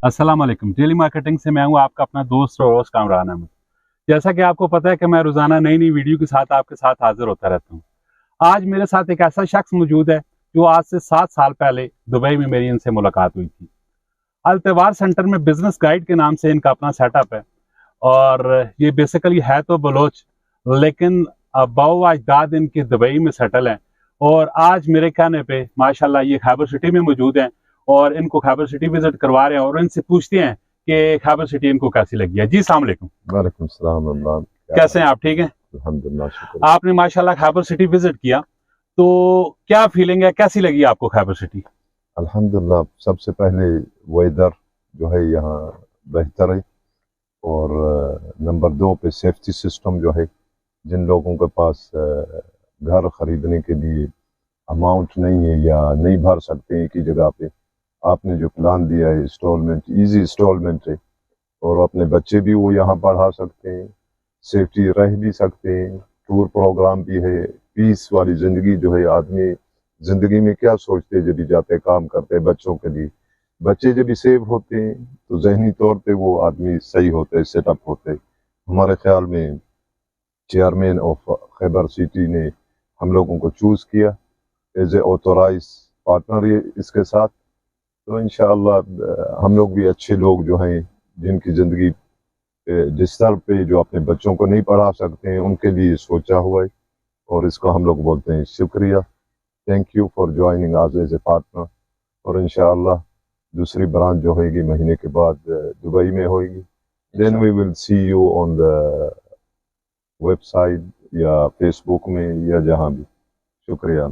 अस्सलाम वालेकुम। Daily marketing से मैं हूं आपका अपना दोस्त रोज कामरान अहमद। जैसा कि आपको पता है कि मैं रोजाना नई नई वीडियो के साथ आपके साथ हाजिर होता रहता हूं। आज मेरे साथ एक ऐसा शख्स मौजूद है जो आज से 7 साल पहले दुबई में मेरी इनसे मुलाकात हुई थी। अल्तवार सेंटर में बिजनेस गाइड के नाम से इनका अपना सेटअप है और ये बेसिकली है तो बलोच, लेकिन बाओ अजदाद इनके दुबई में सेटल हैं और आज मेरे कहने पे माशाल्लाह ये खैबर सिटी में मौजूद हैं और इनको खैबर सिटी विजिट करवा रहे हैं और इनसे पूछते हैं कि खैबर सिटी इनको कैसी लगी है। जी अस्सलाम वालेकुम। वालेकुम सलाम। कैसे हैं आप? ठीक हैं अल्हम्दुलिल्लाह, शुक्र। आपने माशाल्लाह खैबर सिटी विजिट किया तो क्या फीलिंग है, कैसी लगी आपको खैबर सिटी? अल्हम्दुलिल्लाह, सबसे पहले वेदर जो है यहाँ बेहतर है और नंबर 2 पे सेफ्टी सिस्टम जो है, जिन लोगों के पास घर खरीदने के लिए अमाउंट नहीं है या नहीं भर सकते एक ही जगह पे, आपने जो प्लान दिया है इंस्टॉलमेंट, इजी इंस्टॉलमेंट है और अपने बच्चे भी वो यहाँ पढ़ा सकते हैं, सेफ्टी रह भी सकते हैं, टूर प्रोग्राम भी है, पीस वाली ज़िंदगी जो है। आदमी ज़िंदगी में क्या सोचते जब भी जाते काम करते बच्चों के लिए, बच्चे जब भी सेफ होते हैं तो जहनी तौर पे वो आदमी सही होते, सेटअप होते। हमारे ख्याल में चेयरमैन ऑफ खैबर सिटी ने हम लोगों को चूज़ किया एज ए ऑथोराइज पार्टनर इसके साथ, तो इंशाअल्लाह हम लोग भी अच्छे लोग जो हैं जिनकी ज़िंदगी डिस्टर्ब पे जो अपने बच्चों को नहीं पढ़ा सकते हैं उनके लिए सोचा हुआ है और इसको हम लोग बोलते हैं शुक्रिया। Thank you for joining us as a partner. और इंशाअल्लाह दूसरी ब्रांच जो होगी महीने के बाद दुबई में होगी। Then we will see you on the website या फेसबुक में या जहाँ भी। शुक्रिया।